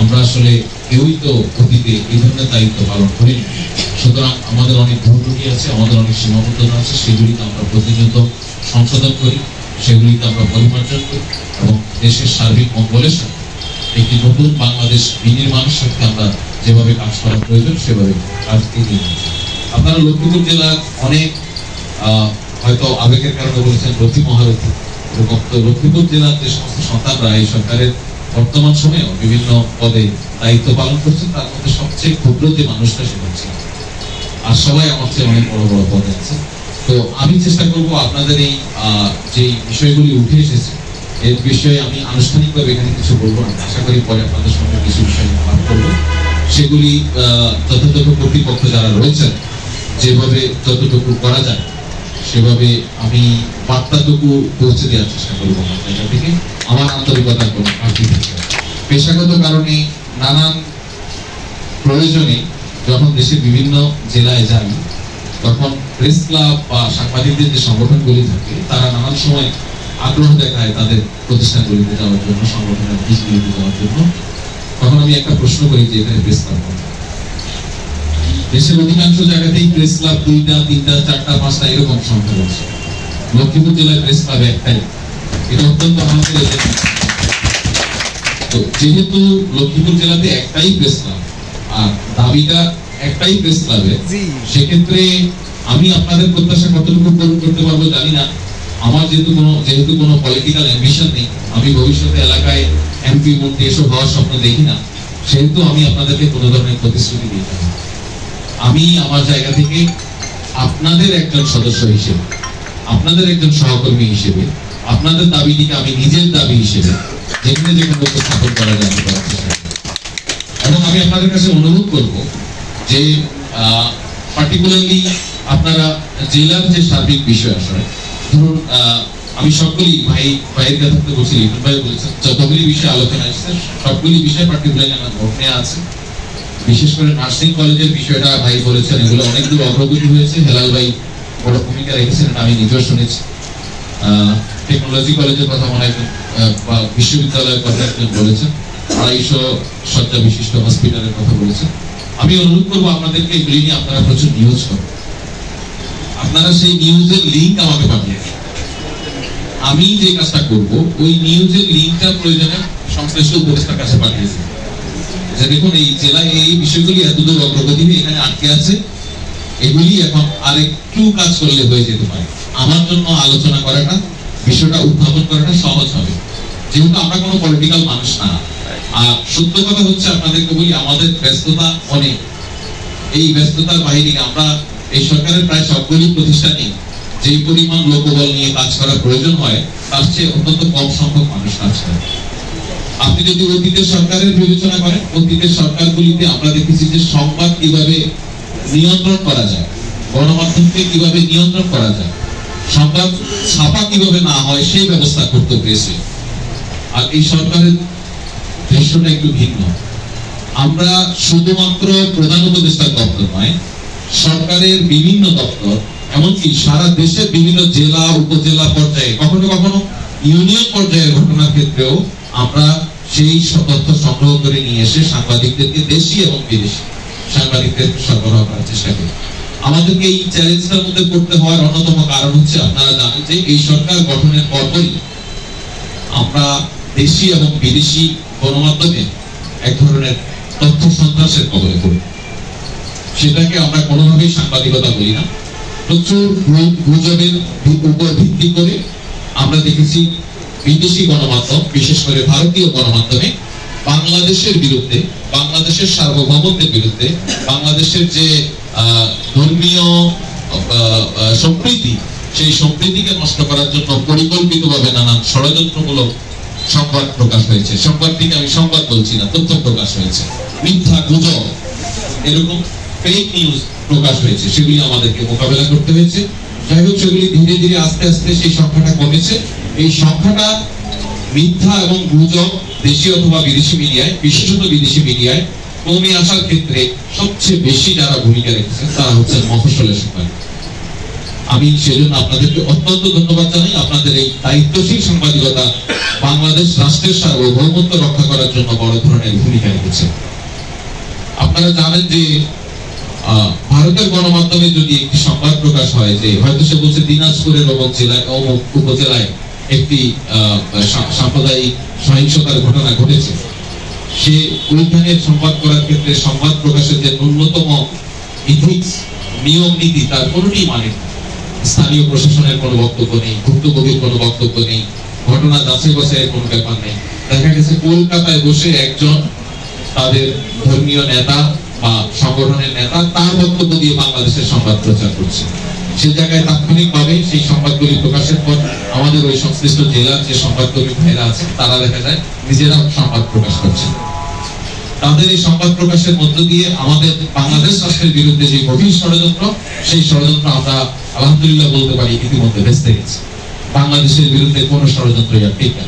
আমরা আসলে কেউই তো অতীতে এই ধরনের দায়িত্ব পালন করিনি। সুতরাং আমাদের অনেক ভুলত্রুটি আছে, আমাদের অনেক সীমাবদ্ধতা আছে, সেগুলিকে আমরা প্রতিনিয়ত সংশোধন করি, সেগুলিকে আমরা পরিমার্জন করি এবং দেশের সার্বিক মঙ্গলের সাথে একটি নতুন বাংলাদেশ বিনির্মাণের সাথে আমরা যেভাবে কাজ করা প্রয়োজন সেভাবে কাজ এগিয়ে নিয়েছি। আপনারা লক্ষ্মীপুর জেলার অনেক হয়তো আবেগের কারণে বলেছেন রথী মহারথী, লক্ষ্মীপুর জেলার যে সমস্ত সন্তানরা এই সরকারের বর্তমান সময়েও বিভিন্ন পদে দায়িত্ব পালন করছেন, তার মধ্যে সবচেয়ে ক্ষুদ্র যে মানুষটা সেটা হচ্ছে, আর সবাই আমার চেয়ে অনেক বড় বড় পদে আছে। তো আমি চেষ্টা করবো আপনাদের এই যে বিষয়গুলি উঠে এসেছে এর বিষয়ে আমি আনুষ্ঠানিকভাবে এখানে কিছু বলবো না, আশা করি পরে আপনাদের সঙ্গে কিছু বিষয় আলাপ করবো। সেগুলি যথাযথ কর্তৃপক্ষ যারা রয়েছেন যেভাবে যতটুকু করা যায় সেভাবে আমি বার্তাটুকু পৌঁছে দেওয়ার চেষ্টা করবো আমার জায়গা থেকে। আমার আন্তরিকতার কোনো ঘাটতি থাকে, পেশাগত কারণে নানান প্রয়োজনে যখন দেশের বিভিন্ন জেলায় যাই তখন প্রেস ক্লাব বা সাংবাদিকদের যে সংগঠনগুলি থাকে তারা নানান সময় আগ্রহ দেখায় তাদের প্রতিষ্ঠানগুলিতে যাওয়ার জন্য, সংগঠনের অফিসগুলিতে যাওয়ার জন্য। তখন আমি একটা প্রশ্ন করি যে এখানে প্রেস ক্লাব দেশের অধিকাংশ জায়গাতেই প্রেস ক্লাব 2টা 3টা 4টা 5টা এরকম সংখ্যা রয়েছে। লক্ষ্মীপুর জেলায় প্রেস ক্লাব একটাই, এটা অত্যন্ত আমাদের। তো যেহেতু লক্ষ্মীপুর জেলাতে একটাই প্রেস ক্লাব আর দাবিটা একটাই প্রেস ক্লাবে, সেক্ষেত্রে আমি আপনাদের প্রত্যাশা কতটুকু পূরণ করতে পারবো জানি না। আমার যেহেতু কোনো পলিটিক্যাল অ্যাম্বিশন নেই, আমি ভবিষ্যতে এলাকায় এমপি মন্ত্রী এসব হওয়ার স্বপ্ন দেখি না, সেহেতু আমি আপনাদেরকে কোনো ধরনের প্রতিশ্রুতি দিই না। আমি আমার জায়গা থেকে আপনাদের একজন সদস্য হিসেবে, আপনাদের একজন সহকর্মী হিসেবে, আপনাদের দাবিটিকে আমি নিজের দাবি হিসেবে যেখানে যেখানে উপস্থাপন করা যায় এবং আমি আপনাদের কাছে অনুরোধ করব যে পার্টিকুলারলি আপনারা জেলার যে সার্বিক বিষয় আসলে ধরুন আমি সবগুলি ভাইয়ের কথা তো বলছি, লিটন ভাই বলেছেন যতগুলি বিষয় আলোচনা আসছে সবগুলি বিষয় পার্টিকুলারলি আমার নোট নেওয়া আছে। বিশেষ করে নার্সিং কলেজের বিষয়টা ভাই বলেছেন, এগুলো অনেক দূর অগ্রগতি হয়েছে, হেলাল ভাই বড় ভূমিকা রেখেছেন, এটা আমি নিজেও শুনেছি। টেকনোলজি কলেজের কথা মনে হয় বা বিশ্ববিদ্যালয়ের কথা একজন বলেছেন, 250 শয্যা বিশিষ্ট হসপিটালের কথা বলেছেন। আমি অনুরোধ করবো আপনাদেরকে এগুলি নিয়ে আপনারা প্রচুর নিউজ করেন, আপনারা সেই নিউজের লিঙ্ক আমাকে পাঠিয়ে, আমি যে কাজটা করব ওই নিউজের লিঙ্কটা প্রয়োজনে সংশ্লিষ্ট উপদেষ্টার কাছে পাঠিয়েছি যে দেখুন এই জেলায় এই বিষয়গুলি এতদূর অগ্রগতি হয়ে এখানে আটকে আছে, এগুলি এখন আরেকটু কাজ করলে হয়ে যেতে পারে। আমার জন্য আলোচনা করাটা, বিষয়টা উত্থাপন করাটা সহজ হবে, যেহেতু আমরা কোনো পলিটিক্যাল মানুষ না। আর সত্য কথা হচ্ছে আপনাদেরকে বলি, আমাদের ব্যস্ততা অনেক, এই ব্যস্ততার বাইরে আমরা এই সরকারের প্রায় সবগুলি প্রতিষ্ঠানে যে পরিমাণ লোকবল নিয়ে কাজ করার প্রয়োজন হয় তার চেয়ে অত্যন্ত কম সংখ্যক মানুষ কাজ করে। আপনি যদি অতীতের সরকারের বিবেচনা করেন, অতীতের সরকারগুলিতে আমরা দেখেছি যে সংবাদ কিভাবে নিয়ন্ত্রণ করা যায়, গণমাধ্যমকে কিভাবে নিয়ন্ত্রণ করা যায়, সংবাদ ছাপা কিভাবে না হয় সেই ব্যবস্থা করতে পেরেছে। আর এই সরকারের দৃশ্যটা একটু ভিন্ন। আমরা শুধুমাত্র প্রধান উপদেষ্টার দপ্তর নয়, সরকারের বিভিন্ন দপ্তর, এমনকি সারা দেশের বিভিন্ন জেলা উপজেলা পর্যায়ে, কখনো কখনো ইউনিয়ন পর্যায়ের ঘটনার ক্ষেত্রেও আমরা সেই তথ্য সংগ্রহ করে নিয়ে এসে সাংবাদিকদেরকে, দেশি এবং বিদেশি সাংবাদিকদের সরবরাহ করার চেষ্টা করি। আমাদেরকে এই চ্যালেঞ্জটার মধ্যে পড়তে হওয়ার অন্যতম কারণ হচ্ছে আপনারা জানেন যে এই সরকার গঠনের পরপরই আমরা দেশি এবং বিদেশি গণমাধ্যমে এক ধরনের তথ্য সন্ত্রাসের কবলে পড়ি। সেটাকে আমরা কোনোভাবেই সাংবাদিকতা বলি না। প্রচুর গুজবের উপর ভিত্তি করে আমরা দেখেছি বিদেশি গণমাধ্যম, বিশেষ করে ভারতীয় গণমাধ্যমে বাংলাদেশের বিরুদ্ধে, বাংলাদেশের সার্বভৌমত্বের বিরুদ্ধে, বাংলাদেশের যে ধর্মীয় সম্প্রীতি, সেই সম্প্রীতিকে নষ্ট করার জন্য পরিকল্পিতভাবে নানান ষড়যন্ত্রমূলক সংবাদ প্রকাশ হয়েছে। সংবাদটিকে আমি সংবাদ বলছি না, তথ্য প্রকাশ হয়েছে, মিথ্যা গুজব, এরকম ফেক নিউজ প্রকাশ হয়েছে, সেগুলি আমাদেরকে মোকাবেলা করতে হয়েছে। যাই হোক, সেগুলি ধীরে ধীরে আস্তে আস্তে সেই সংখ্যাটা কমেছে। এই সংখ্যাটা মিথ্যা এবং গুজব দেশি অথবা বিদেশি মিডিয়ায়, বিশেষত বিদেশি মিডিয়ায় কমে আসার ক্ষেত্রে সবচেয়ে বেশি যারা ভূমিকা রেখেছেন তারা হচ্ছে মফস্বলের সাংবাদিক। আমি সেজন্য আপনাদেরকে অত্যন্ত ধন্যবাদ জানাই। আপনাদের এই দায়িত্বশীল সাংবাদিকতা বাংলাদেশ রাষ্ট্রের সার্বভৌমত্ব রক্ষা করার জন্য বড় ধরনের ভূমিকা রেখেছে। আপনারা জানেন যে ভারতের গণমাধ্যমে যদি একটি সংবাদ প্রকাশ হয় যে হয়তো সে বলছে দিনাজপুরের অমুক জেলায় অমুক উপজেলায় একটি সাম্প্রদায়িক সহিংসতার ঘটনা ঘটেছে, সে ওইখানে সংবাদ করার ক্ষেত্রে সংবাদ প্রকাশের যে ন্যূনতম ইথিক্স নিয়ম নীতি তার কোনোটি মানে স্থানীয় প্রশাসনের কোনো বক্তব্য নেই, ভুক্তভোগীর কোনো বক্তব্য নেই, ঘটনা যাচাই বাছাইয়ের কোনো ব্যাপার নেই। দেখা গেছে কলকাতায় বসে একজন তাদের ধর্মীয় নেতা বা সংগঠনের নেতা তার বক্তব্য দিয়ে বাংলাদেশের সংবাদ প্রচার করছে। সে জায়গায় তাৎক্ষণিকভাবে সেই সংবাদগুলি প্রকাশের পর আমাদের ওই সংশ্লিষ্ট জেলার যে সংবাদকর্মী ভাইরা আছে তারা দেখা যায় নিজেরা সংবাদ প্রকাশ করছে। তাদের এই সংবাদ প্রকাশের মধ্য দিয়ে আমাদের বাংলাদেশ রাষ্ট্রের বিরুদ্ধে যে গভীর ষড়যন্ত্র, সেই ষড়যন্ত্র আমরা আলহামদুলিল্লাহ বলতে পারি ইতিমধ্যে ভেস্তে গেছে। বাংলাদেশের বিরুদ্ধে কোনো ষড়যন্ত্র আর ঠিক না।